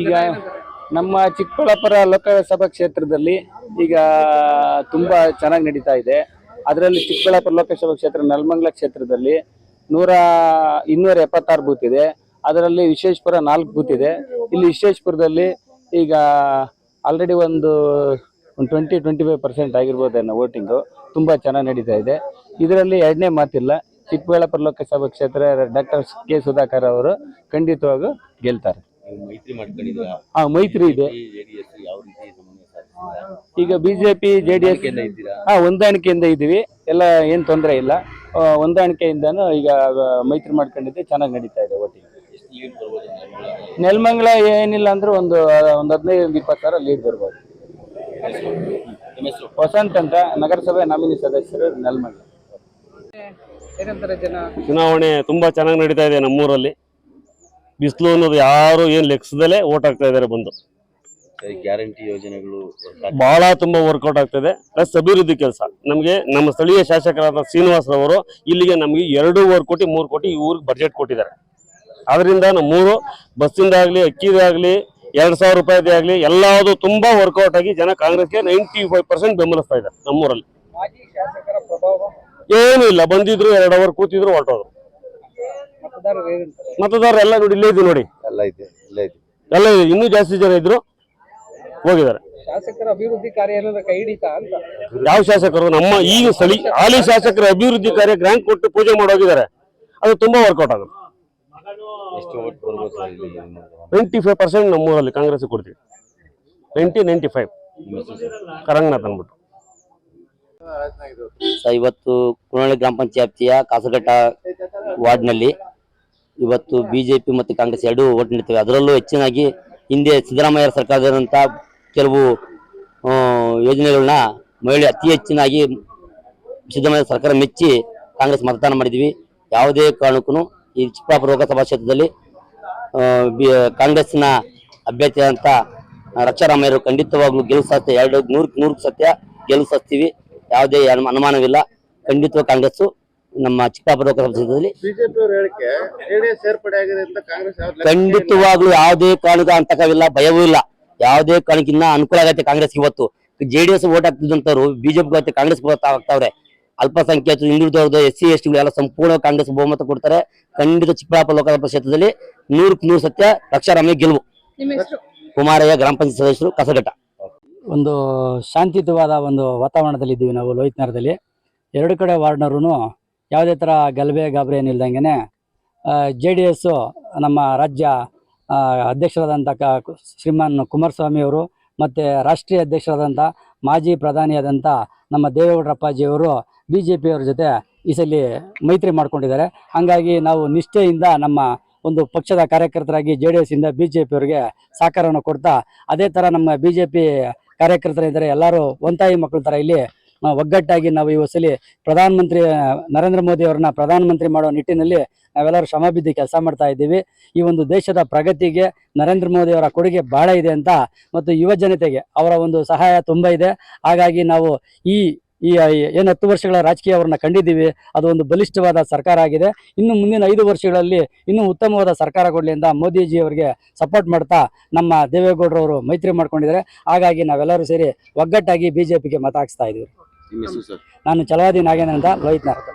ಈಗ ನಮ್ಮ ಚಿಕ್ಕಬಳ್ಳಾಪುರ ಲೋಕಸಭಾ ಕ್ಷೇತ್ರದಲ್ಲಿ ಈಗ ತುಂಬಾ ಚೆನ್ನಾಗಿ ನಡೀತಾ ಇದೆ. ಅದರಲ್ಲಿ ಚಿಕ್ಕಬಳ್ಳಾಪುರ ಲೋಕಸಭಾ ಕ್ಷೇತ್ರ ನೆಲಮಂಗಲ ಕ್ಷೇತ್ರದಲ್ಲಿ 276 ಬೂತ್ ಇದೆ. ಅದರಲ್ಲಿ ವಿಶೇಷಪುರ 4 ಬೂತ್ ಇದೆ. ಇಲ್ಲಿ ವಿಶೇಷಪುರದಲ್ಲಿ ಈಗ ಆಲ್ರೆಡಿ ಒಂದು 20-25% ಆಗಿರ್ಬೋದೇನೋ ವೋಟಿಂಗು. ತುಂಬಾ ಚೆನ್ನಾಗಿ ನಡೀತಾ ಇದೆ. ಇದರಲ್ಲಿ ಎರಡನೇ ಮಾತಿಲ್ಲ. ಚಿಕ್ಕಬಳ್ಳಾಪುರ ಲೋಕಸಭಾ ಕ್ಷೇತ್ರ ಡಾಕ್ಟರ್ ಕೆ ಸುಧಾಕರ್ ಅವರು ಖಂಡಿತವಾಗೂ ಗೆಲ್ತಾರೆ. ಮೈತ್ರಿ ಇದೆ. ಈಗ ಬಿಜೆಪಿ ಜೆಡಿಎಸ್ ಹೊಂದಾಣಿಕೆಯಿಂದ ಇದ್ದೀವಿ. ಎಲ್ಲ ಏನ್ ತೊಂದರೆ ಇಲ್ಲ. ಹೊಂದಾಣಿಕೆಯಿಂದನೂ ಈಗ ಮೈತ್ರಿ ಮಾಡ್ಕೊಂಡಿದ್ದೆ ಚೆನ್ನಾಗಿ ನಡೀತಾ ಇದೆ ವೋಟಿಂಗ್. ನೆಲಮಂಗಲ ಏನಿಲ್ಲ ಅಂದ್ರೆ ಒಂದು 15-20 ಸಾವಿರ ಲೀಡ್ ಬರ್ಬೋದು. ವಸಂತ್ ಅಂತ ನಗರಸಭೆ ನಾಮಿನಿ ಸದಸ್ಯರು ನೆಲಮಂಗಲ. ಚುನಾವಣೆ ತುಂಬಾ ಚೆನ್ನಾಗಿ ನಡೀತಾ ಇದೆ ನಮ್ಮೂರಲ್ಲಿ. ಬಿಸಿಲು ಅನ್ನೋದು ಯಾರು ಏನ್ ಲೆಕ್ಸದಲ್ಲೇ ಓಟ್ ಹಾಕ್ತಾ ಇದಾರೆ ಬಂದು. ಗ್ಯಾರಂಟಿ ಯೋಜನೆಗಳು ಬಹಳ ತುಂಬಾ ವರ್ಕೌಟ್ ಆಗ್ತದೆ. ಪ್ಲಸ್ ಅಭಿವೃದ್ಧಿ ಕೆಲಸ ನಮಗೆ ನಮ್ಮ ಸ್ಥಳೀಯ ಶಾಸಕರಾದ ಶ್ರೀನಿವಾಸ್ ರವರು ಇಲ್ಲಿಗೆ ನಮಗೆ 2.5 ಕೋಟಿ 3 ಕೋಟಿ ಈ ಊರಿಗೆ ಬಜೆಟ್ ಕೊಟ್ಟಿದ್ದಾರೆ. ಅದರಿಂದ ನಮ್ಮೂರು ಬಸ್ಸಿಂದ ಆಗ್ಲಿ ಅಕ್ಕಿದಾಗ್ಲಿ 2,000 ರೂಪಾಯಿದೇ ಆಗ್ಲಿ ಎಲ್ಲಾವುದು ತುಂಬಾ ವರ್ಕೌಟ್ ಆಗಿ ಜನ ಕಾಂಗ್ರೆಸ್ಗೆ 95% ಬೆಂಬಲಿಸ್ತಾ ಇದ್ದಾರೆ. ನಮ್ಮೂರಲ್ಲಿ ಏನು ಇಲ್ಲ, ಬಂದಿದ್ರು 2 ಅವರ್ ಕೂತಿದ್ರು ಹೊರಟೋದ್ರು. ಮತದಾರರು ಎಲ್ಲ ನೋಡಿ ಇಲ್ಲೇ ಇದ್ದು ನೋಡಿ, ಎಲ್ಲ ಇದೆ ಇನ್ನೂ ಜಾಸ್ತಿ ಜನ ಇದ್ರು ಹೋಗಿದ್ದಾರೆ. ಶಾಸಕರ ಅಭಿವೃದ್ಧಿ ಕಾರ್ಯ ಕೈ ಹಿಡಿತಾ ಅಂತ ಯಾವ ಶಾಸಕರು? ನಮ್ಮ ಈಗ ಹಾಲಿ ಶಾಸಕರ ಅಭಿವೃದ್ಧಿ ಕಾರ್ಯ ಗ್ರಾಂಟ್ ಕೊಟ್ಟು ಪೂಜೆ ಮಾಡೋಗಿದ್ದಾರೆ. ಅದು ತುಂಬಾ ವರ್ಕೌಟ್ ಆಗುತ್ತೆ. 95% ನಮ್ಮೂರಲ್ಲಿ ಕಾಂಗ್ರೆಸ್ ಕೊಡ್ತೀವಿ. 90-95 ಕರಂಗನಾಥ್ ಅಂದ್ಬಿಟ್ಟು. ಇವತ್ತು ಕುಣಳಿ ಗ್ರಾಮ ಪಂಚಾಯತಿಯ ಕಾಸರಘಟ್ಟ ವಾರ್ಡ್ನಲ್ಲಿ ಇವತ್ತು ಬಿಜೆಪಿ ಮತ್ತು ಕಾಂಗ್ರೆಸ್ ಎರಡೂ ಓಟ್ ನೀಡ್ತವೆ. ಅದರಲ್ಲೂ ಹೆಚ್ಚಿನಾಗಿ ಹಿಂದೆ ಸಿದ್ದರಾಮಯ್ಯ ಸರ್ಕಾರದಂತ ಕೆಲವು ಯೋಜನೆಗಳನ್ನ ಮಹಿಳೆ ಅತಿ ಹೆಚ್ಚಿನಾಗಿ ಸಿದ್ದರಾಮಯ್ಯ ಸರ್ಕಾರ ಮೆಚ್ಚಿ ಕಾಂಗ್ರೆಸ್ ಮತದಾನ ಮಾಡಿದ್ವಿ. ಯಾವುದೇ ಕಾರಣಕ್ಕೂ ಈ ಚಿಕ್ಕಬಳ್ಳಾಪುರ ಲೋಕಸಭಾ ಕ್ಷೇತ್ರದಲ್ಲಿ ಕಾಂಗ್ರೆಸ್ನ ಅಭ್ಯರ್ಥಿ ಅಂತ ರಕ್ಷಾರಾಮಯ್ಯರು ಖಂಡಿತವಾಗ್ಲೂ ಗೆಲ್ಲಿಸ್ತಾರೆ. 100% ಸತ್ಯ ಗೆಲ್ಲಿಸ್ತೀವಿ. ಯಾವುದೇ ಅನುಮಾನವಿಲ್ಲ. ಖಂಡಿತವಾಗಿ ಕಾಂಗ್ರೆಸ್ ನಮ್ಮ ಚಿಕ್ಕಬಳ್ಳಾಪುರ ಲೋಕಸಭಾ ಕ್ಷೇತ್ರದಲ್ಲಿ ಖಂಡಿತವಾಗ್ಲೂ ಯಾವುದೇ ಕಾರಣಕ್ಕೂ ಅಂತಕವಿಲ್ಲ, ಭಯವೂ ಇಲ್ಲ. ಯಾವುದೇ ಕಾರಣಕ್ಕಿನ್ನ ಅನುಕೂಲ ಆಗತ್ತೆ ಕಾಂಗ್ರೆಸ್. ಇವತ್ತು ಜೆಡಿಎಸ್ ಓಟ್ ಹಾಕ್ತಿದ್ದಂತವ್ರು ಬಿಜೆಪಿ ಕಾಂಗ್ರೆಸ್ ಆಗ್ತಾವ್ರೆ. ಅಲ್ಪಸಂಖ್ಯಾತರು, ಹಿಂದುಳಿದವರು, SC ST ಎಲ್ಲ ಸಂಪೂರ್ಣ ಕಾಂಗ್ರೆಸ್ ಬಹುಮತ ಕೊಡ್ತಾರೆ. ಖಂಡಿತ ಚಿಕ್ಕಬಳ್ಳಾಪುರ ಲೋಕಸಭಾ ಕ್ಷೇತ್ರದಲ್ಲಿ 100% ಸತ್ಯ ರಕ್ಷಾರಾಮಯ್ಯ ಗೆಲುವು. ಕುಮಾರಯ್ಯ, ಗ್ರಾಮ ಪಂಚಾಯತ್ ಸದಸ್ಯರು, ಕಾಸರಘಟ್ಟ. ಒಂದು ಶಾಂತಿಯುತವಾದ ಒಂದು ವಾತಾವರಣದಲ್ಲಿ ಇದ್ದೀವಿ ನಾವು ಲೋಹಿತ್ನಗರದಲ್ಲಿ. ಎರಡು ಕಡೆ ವಾರ್ಡ್ನವರು ಯಾವುದೇ ಥರ ಗಲಭೆ ಗಾಬರಿ ಏನಿಲ್ದಂಗೆ JDS ನಮ್ಮ ರಾಜ್ಯ ಅಧ್ಯಕ್ಷರಾದಂಥ ಶ್ರೀಮಾನ್ ಕುಮಾರಸ್ವಾಮಿಯವರು ಮತ್ತು ರಾಷ್ಟ್ರೀಯ ಅಧ್ಯಕ್ಷರಾದಂಥ ಮಾಜಿ ಪ್ರಧಾನಿಯಾದಂಥ ನಮ್ಮ ದೇವೇಗೌಡರಪ್ಪಾಜಿಯವರು BJPಯವ್ರ ಜೊತೆ ಈ ಸಲ ಮೈತ್ರಿ ಮಾಡ್ಕೊಂಡಿದ್ದಾರೆ. ಹಾಗಾಗಿ ನಾವು ನಿಷ್ಠೆಯಿಂದ ನಮ್ಮ ಒಂದು ಪಕ್ಷದ ಕಾರ್ಯಕರ್ತರಾಗಿ JDSಯಿಂದ BJPಯವರಿಗೆ ಸಹಕಾರವನ್ನು ಕೊಡ್ತಾ, ಅದೇ ಥರ ನಮ್ಮ BJP ಕಾರ್ಯಕರ್ತರಿದ್ದಾರೆ ಎಲ್ಲರೂ ಒಂತಾಯಿ ಮಕ್ಕಳ ಥರ ಇಲ್ಲಿ ಒಗ್ಗಟ್ಟಾಗಿ ನಾವು ಈ ಸಲ ಪ್ರಧಾನಮಂತ್ರಿ ನರೇಂದ್ರ ಮೋದಿ ಅವರನ್ನ ಪ್ರಧಾನಮಂತ್ರಿ ಮಾಡೋ ನಿಟ್ಟಿನಲ್ಲಿ ನಾವೆಲ್ಲರೂ ಶ್ರಮಬಿದ್ದು ಕೆಲಸ ಮಾಡ್ತಾ ಇದ್ದೀವಿ. ಈ ಒಂದು ದೇಶದ ಪ್ರಗತಿಗೆ ನರೇಂದ್ರ ಮೋದಿ ಅವರ ಕೊಡುಗೆ ಬಹಳ ಇದೆ ಅಂತ, ಮತ್ತು ಯುವ ಜನತೆಗೆ ಅವರ ಒಂದು ಸಹಾಯ ತುಂಬ ಇದೆ. ಹಾಗಾಗಿ ನಾವು ಈ ಏನು 10 ವರ್ಷಗಳ ರಾಜಕೀಯ ಅವ್ರನ್ನ ಕಂಡಿದ್ದೀವಿ. ಅದು ಒಂದು ಬಲಿಷ್ಠವಾದ ಸರ್ಕಾರ ಆಗಿದೆ. ಇನ್ನು ಮುಂದಿನ 5 ವರ್ಷಗಳಲ್ಲಿ ಇನ್ನೂ ಉತ್ತಮವಾದ ಸರ್ಕಾರ ಕೊಡಲಿ ಅಂತ ಮೋದಿಜಿ ಅವರಿಗೆ ಸಪೋರ್ಟ್ ಮಾಡ್ತಾ ನಮ್ಮ ದೇವೇಗೌಡರವರು ಮೈತ್ರಿ ಮಾಡ್ಕೊಂಡಿದ್ದಾರೆ. ಹಾಗಾಗಿ ನಾವೆಲ್ಲರೂ ಸೇರಿ ಒಗ್ಗಟ್ಟಾಗಿ BJPಗೆ ಮತ ಹಾಕ್ಸ್ತಾ ಇದ್ದೀವಿ. ನಾನು ಛಲವಾದಿ ನಾಗೇಂದ್ರ ಅಂತ ಲೋಹಿತ್ನಗರ.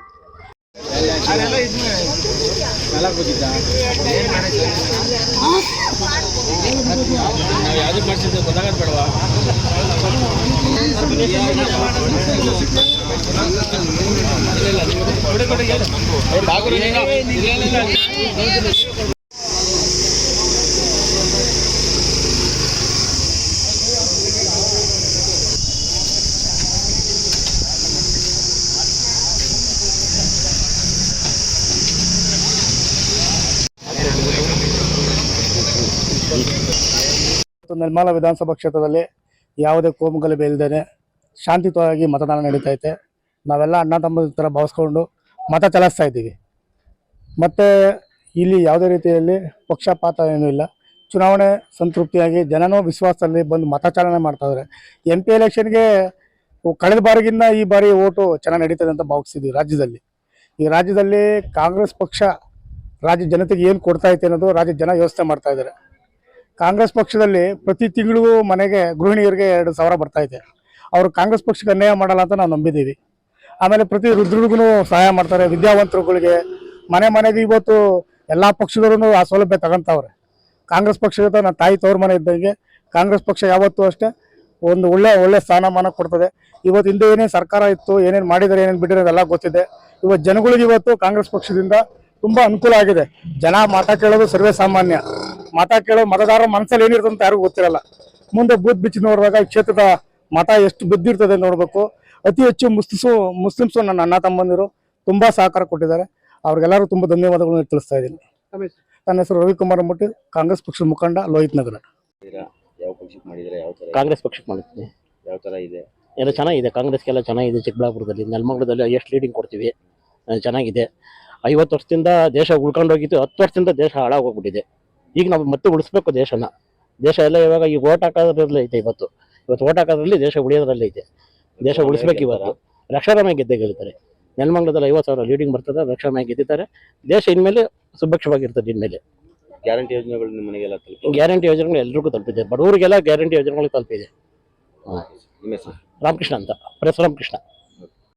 ನಿರ್ಮಲ ವಿಧಾನಸಭಾ ಕ್ಷೇತ್ರದಲ್ಲಿ ಯಾವುದೇ ಕೋಮುಗಲಭೆ ಇಲ್ಲದೇ ಶಾಂತಿಯುತವಾಗಿ ಮತದಾನ ನಡೀತೈತೆ. ನಾವೆಲ್ಲ ಅಣ್ಣ ತಮ್ಮ ಥರ ಭಾವಿಸ್ಕೊಂಡು ಮತ ಚಲಾಯಿಸ್ತಾ ಇದ್ದೀವಿ. ಮತ್ತು ಇಲ್ಲಿ ಯಾವುದೇ ರೀತಿಯಲ್ಲಿ ಪಕ್ಷಪಾತ ಏನೂ ಇಲ್ಲ. ಚುನಾವಣೆ ಸಂತೃಪ್ತಿಯಾಗಿ ಜನನೂ ವಿಶ್ವಾಸದಲ್ಲಿ ಬಂದು ಮತ ಚಾಲನೆ ಮಾಡ್ತಾಯಿದ್ದಾರೆ. MP ಎಲೆಕ್ಷನ್ಗೆ ಕಳೆದ ಬಾರಿಗಿಂತ ಈ ಬಾರಿ ಓಟು ಚೆನ್ನಾಗಿ ನಡೀತದೆ ಅಂತ ಭಾವಿಸ್ತಿದ್ದೀವಿ. ಈ ರಾಜ್ಯದಲ್ಲಿ ಕಾಂಗ್ರೆಸ್ ಪಕ್ಷ ರಾಜ್ಯ ಜನತೆಗೆ ಏನು ಕೊಡ್ತಾ ಐತೆ ಅನ್ನೋದು ರಾಜ್ಯ ಜನ ಯೋಚನೆ ಮಾಡ್ತಾ ಇದ್ದಾರೆ. ಕಾಂಗ್ರೆಸ್ ಪಕ್ಷದಲ್ಲಿ ಪ್ರತಿ ತಿಂಗಳಿಗೂ ಮನೆಗೆ ಗೃಹಿಣಿಯರಿಗೆ 2,000 ಬರ್ತಾ ಇದೆ. ಅವರು ಕಾಂಗ್ರೆಸ್ ಪಕ್ಷಕ್ಕೆ ಅನ್ಯಾಯ ಮಾಡಲ್ಲ ಅಂತ ನಾವು ನಂಬಿದ್ದೀವಿ. ಆಮೇಲೆ ಪ್ರತಿ ವೃದ್ಧರಿಗೂ ಸಹಾಯ ಮಾಡ್ತಾರೆ, ವಿದ್ಯಾವಂತರುಗಳಿಗೆ ಮನೆಗೆ ಇವತ್ತು ಎಲ್ಲ ಪಕ್ಷದವರು ಆ ಸೌಲಭ್ಯ ತಗೊಂತವ್ರೆ. ಕಾಂಗ್ರೆಸ್ ಪಕ್ಷದ ನನ್ನ ತಾಯಿ ತವ್ರ ಮನೆ ಇದ್ದಂಗೆ ಕಾಂಗ್ರೆಸ್ ಪಕ್ಷ ಯಾವತ್ತೂ ಅಷ್ಟೇ ಒಂದು ಒಳ್ಳೆ ಸ್ಥಾನಮಾನ ಕೊಡ್ತದೆ. ಇವತ್ತು ಹಿಂದೆ ಏನೇನು ಸರ್ಕಾರ ಇತ್ತು, ಏನೇನು ಮಾಡಿದರೆ ಏನೇನು ಬಿಟ್ಟಿರೋದು ಎಲ್ಲ ಗೊತ್ತಿದೆ. ಇವತ್ತು ಜನಗಳಿಗೆ ಇವತ್ತು ಕಾಂಗ್ರೆಸ್ ಪಕ್ಷದಿಂದ ತುಂಬಾ ಅನುಕೂಲ ಆಗಿದೆ. ಜನ ಮತ ಕೇಳೋದು ಸರ್ವೇ ಸಾಮಾನ್ಯ. ಮತ ಕೇಳೋ ಮತದಾರರ ಮನಸ್ಸಲ್ಲಿ ಏನಿರ್ತದೆ ಅಂತ ಯಾರಿಗೂ ಗೊತ್ತಿರಲ್ಲ. ಮುಂದೆ ಬೂತ್ ಬಿಚ್ಚಿ ನೋಡಿದಾಗ ಈ ಕ್ಷೇತ್ರದ ಮತ ಎಷ್ಟು ಬಿದ್ದಿರ್ತದೆ ನೋಡಬೇಕು. ಅತಿ ಹೆಚ್ಚು ಮುಸ್ಲಿಮ್ಸು ನನ್ನ ಅಣ್ಣ ತಮ್ಮಂದಿರು ತುಂಬಾ ಸಹಕಾರ ಕೊಟ್ಟಿದ್ದಾರೆ. ಅವ್ರಿಗೆಲ್ಲರೂ ತುಂಬಾ ಧನ್ಯವಾದಗಳನ್ನು ತಿಳಿಸ್ತಾ ಇದ್ದೀನಿ. ನನ್ನ ಹೆಸರು ರವಿಕುಮಾರ್ ಅಂದ್ಬಿಟ್ಟು, ಕಾಂಗ್ರೆಸ್ ಪಕ್ಷದ ಮುಖಂಡ, ಲೋಹಿತ್ ನಗರ. ಯಾವ ಪಕ್ಷಕ್ಕೆ ಮಾಡಿದ್ರೆ ಯಾವ ತರ ಕಾಂಗ್ರೆಸ್ ಪಕ್ಷಕ್ಕೆ ಮಾಡುತ್ತೆ. ಯಾವ ತರ ಇದೆ? ಎಲ್ಲ ಚೆನ್ನಾಗಿದೆ, ಕಾಂಗ್ರೆಸ್ಗೆಲ್ಲ ಚೆನ್ನಾಗಿದೆ. ಚಿಕ್ಕಬಳ್ಳಾಪುರದಲ್ಲಿ, ನೆಲಮಂಗಲದಲ್ಲಿ ಎಷ್ಟು ಲೀಡಿಂಗ್ ಕೊಡ್ತೀವಿ, ಚೆನ್ನಾಗಿದೆ. 50 ವರ್ಷದಿಂದ ದೇಶ ಉಳ್ಕೊಂಡೋಗಿತ್ತು, 10 ವರ್ಷದಿಂದ ದೇಶ ಹಾಳಾಗೋಗ್ಬಿಟ್ಟಿದೆ. ಈಗ ನಾವು ಮತ್ತೆ ಉಳಿಸ್ಬೇಕು ದೇಶನ. ದೇಶ ಎಲ್ಲ ಇವಾಗ ಈಗ ಓಟ್ ಹಾಕೋದ್ರಲ್ಲೇ ಐತೆ. ಇವತ್ತು ಓಟ್ ಹಾಕೋದ್ರಲ್ಲಿ ದೇಶ ಉಳಿಯೋದ್ರಲ್ಲೇ ಐತೆ. ದೇಶ ಉಳಿಸ್ಬೇಕು. ಇವತ್ತು ರಕ್ಷಾರಾಮಯ್ಯ ಗೆದ್ದೇ ಗೆಲ್ತಾರೆ. ನೆಲಮಂಗಲದಲ್ಲಿ 50,000 ಲೀಡಿಂಗ್ ಬರ್ತದೆ, ರಕ್ಷಾರಾಮಯ್ಯ ಗೆದ್ದಿದ್ದಾರೆ. ದೇಶ ಇನ್ಮೇಲೆ ಸುಭಿಕ್ಷವಾಗಿರ್ತದೆ. ಇನ್ಮೇಲೆ ಗ್ಯಾರಂಟಿ ಯೋಜನೆಗಳು ನಿಮ್ಮ ಮನೆಗೆಲ್ಲ ತಲುಪಿದೆ? ಗ್ಯಾರಂಟಿ ಯೋಜನೆಗಳು ಎಲ್ರಿಗೂ ತಲುಪಿದೆ, ಬಡವರಿಗೆಲ್ಲ ಗ್ಯಾರಂಟಿ ಯೋಜನೆಗಳು ತಲುಪಿದೆ. ನಿಮ್ಮ ಹೆಸರು? ರಾಮಕೃಷ್ಣ ಅಂತ, ಪ್ರೆಸ್ ರಾಮಕೃಷ್ಣ.